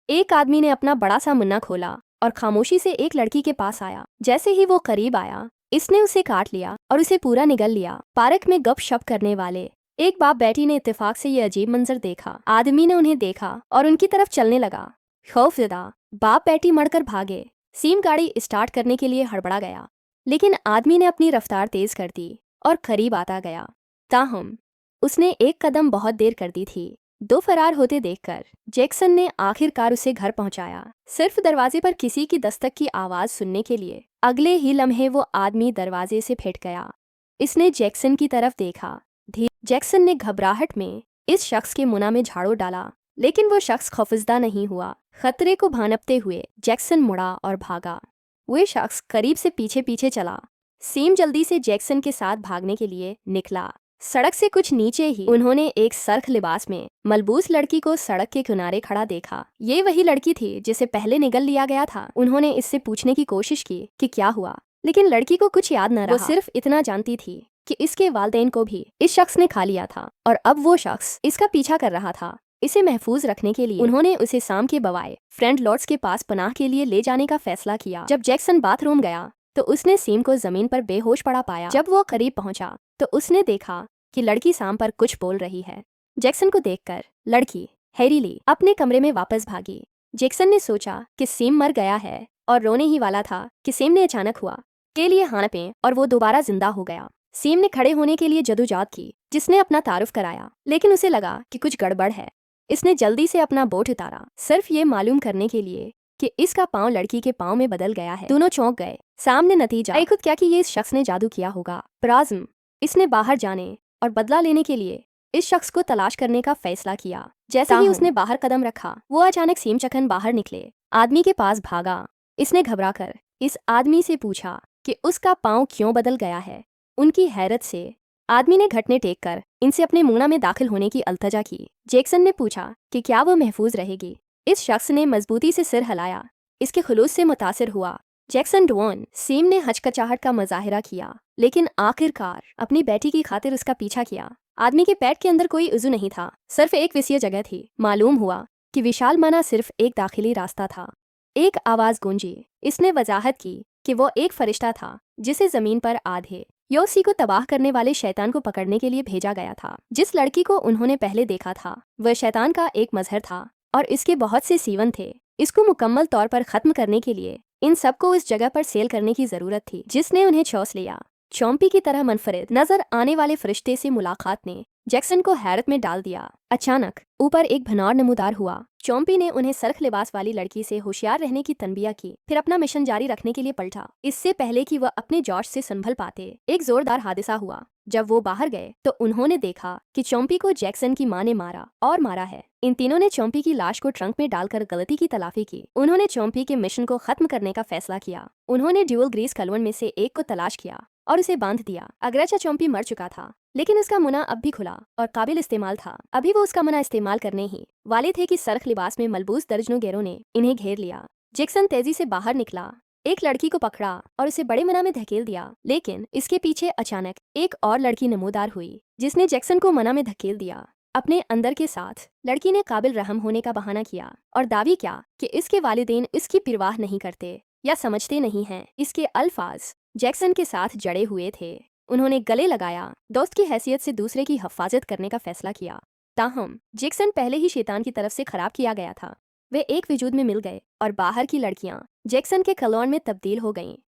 एक आदमी ने अपना बड़ा सा मुन्ना खोला और खामोशी से एक लड़की के पास आया। जैसे ही वो करीब आया, इसने उसे काट लिया और उसे पूरा निगल लिया। पार्क में गपशप करने वाले एक बाप बेटी ने इत्तेफाक से ये अजीब मंजर देखा। आदमी ने उन्हें देखा और उनकी तरफ चलने लगा। खौफजदा बाप बेटी मड़कर भागे। सीम गाड़ी स्टार्ट करने के लिए हड़बड़ा गया, लेकिन आदमी ने अपनी रफ्तार तेज कर दी और करीब आता गया। ताहम उसने एक कदम बहुत देर कर दी थी। दो फरार होते देखकर जैक्सन ने आखिरकार उसे घर पहुंचाया, सिर्फ दरवाजे पर किसी की दस्तक की आवाज सुनने के लिए। अगले ही लम्हे वो आदमी दरवाजे से फिट गया। इसने जैक्सन की तरफ देखा। जैक्सन ने घबराहट में इस शख्स के मुंह में झाड़ू डाला, लेकिन वो शख्स खौफजदा नहीं हुआ। खतरे को भांपते हुए जैक्सन मुड़ा और भागा। वह शख्स करीब से पीछे पीछे चला। सीम जल्दी से जैक्सन के साथ भागने के लिए निकला। सड़क से कुछ नीचे ही उन्होंने एक सर्ख लिबास में मलबूस लड़की को सड़क के किनारे खड़ा देखा। ये वही लड़की थी जिसे पहले निगल लिया गया था। उन्होंने इससे पूछने की कोशिश की कि क्या हुआ, लेकिन लड़की को कुछ याद न रहा। वो सिर्फ इतना जानती थी कि इसके वालिदैन को भी इस शख्स ने खा लिया था और अब वो शख्स इसका पीछा कर रहा था। इसे महफूज रखने के लिए उन्होंने उसे शाम के बवाए फ्रेंड लॉर्ड्स के पास पनाह के लिए ले जाने का फैसला किया। जब जैक्सन बाथरूम गया तो उसने सीम को जमीन पर बेहोश पड़ा पाया। जब वो करीब पहुंचा तो उसने देखा कि लड़की शाम पर कुछ बोल रही है। जैक्सन को देखकर लड़की हैरीली अपने कमरे में वापस भागी। जैक्सन ने सोचा कि सीम मर गया है और रोने ही वाला था कि सीम ने अचानक हुआ के लिए हाँपे और वो दोबारा जिंदा हो गया। सीम ने खड़े होने के लिए जदोजहद की, जिसने अपना तारुफ कराया, लेकिन उसे लगा कि कुछ गड़बड़ है। इसने जल्दी से अपना बोट उतारा, सिर्फ ये मालूम करने के लिए कि इसका पाँव लड़की के पाँव में बदल गया है। दोनों चौंक गए। सामने नतीजा खुद क्या कि ये इस शख्स ने जादू किया होगा। प्राज़म इसने बाहर जाने और बदला लेने के लिए इस शख्स को तलाश करने का फैसला किया। जैसे ही उसने बाहर कदम रखा, वो अचानक सीम चखन बाहर निकले आदमी के पास भागा। इसने घबराकर इस आदमी से पूछा कि उसका पाँव क्यों बदल गया है। उनकी हैरत से आदमी ने घटने टेक कर इनसे अपने मुंह में दाखिल होने की अल्तजा की। जैक्सन ने पूछा कि क्या वो महफूज रहेगी। इस शख्स ने मजबूती से सिर हिलाया। इसके खुलूस से मुतासिर हुआ। जैक्सन डॉन सीम ने हचकचाहट का मुजाहिरा किया, लेकिन आखिरकार अपनी बेटी की खातिर उसका पीछा किया। आदमी के पेट के अंदर कोई उज़ू नहीं था, सिर्फ एक विसीय जगह थी। मालूम हुआ कि विशाल मना सिर्फ एक दाखिली रास्ता था। एक आवाज गूंजी। इसने वजाहत की कि वो एक फरिश्ता था जिसे जमीन पर आधे योसी को तबाह करने वाले शैतान को पकड़ने के लिए भेजा गया था। जिस लड़की को उन्होंने पहले देखा था वह शैतान का एक मजहर था और इसके बहुत से सीवन थे। इसको मुकम्मल तौर पर खत्म करने के लिए इन सबको उस जगह पर सेल करने की जरूरत थी जिसने उन्हें चौंस लिया। चौंपी की तरह मुनफरिद नजर आने वाले फरिश्ते से मुलाकात ने जैक्सन को हैरत में डाल दिया। अचानक ऊपर एक भनौर नमूदार हुआ। चौंपी ने उन्हें सरख लिबास वाली लड़की से होशियार रहने की तनबिया की, फिर अपना मिशन जारी रखने के लिए पलटा। इससे पहले कि वह अपने जोश से संभल पाते, एक जोरदार हादसा हुआ। जब वो बाहर गए तो उन्होंने देखा कि चौंपी को जैक्सन की मां ने मारा और मारा है। इन तीनों ने चौंपी की लाश को ट्रंक में डालकर गलती की तलाफी की। उन्होंने चौंपी के मिशन को खत्म करने का फैसला किया। उन्होंने ड्यूल ग्रीस कलवन में से एक को तलाश किया और उसे बांध दिया। अगरचा चौंपी मर चुका था, लेकिन उसका मुना अब भी खुला और काबिल इस्तेमाल था। अभी वो उसका मुना इस्तेमाल करने ही वाले थे कि सरख लिबास में मलबूस दर्जनों गैरों ने इन्हें घेर लिया। जैक्सन तेजी से बाहर निकला, एक लड़की को पकड़ा और उसे बड़े मना में धकेल दिया, लेकिन इसके पीछे अचानक एक और लड़की नमूदार हुई जिसने जैक्सन को मना में धकेल दिया। अपने अंदर के साथ लड़की ने काबिल रहम होने का बहाना किया और दावी किया कि इसके वालिदैन इसकी परवाह नहीं करते या समझते नहीं हैं। इसके अल्फाज जैक्सन के साथ जड़े हुए थे। उन्होंने गले लगाया, दोस्त की हैसियत से दूसरे की हिफाजत करने का फैसला किया। ताहम जैक्सन पहले ही शैतान की तरफ से खराब किया गया था। वे एक वजूद में मिल गए और बाहर की लड़कियां जैक्सन के कलौन में तब्दील हो गईं।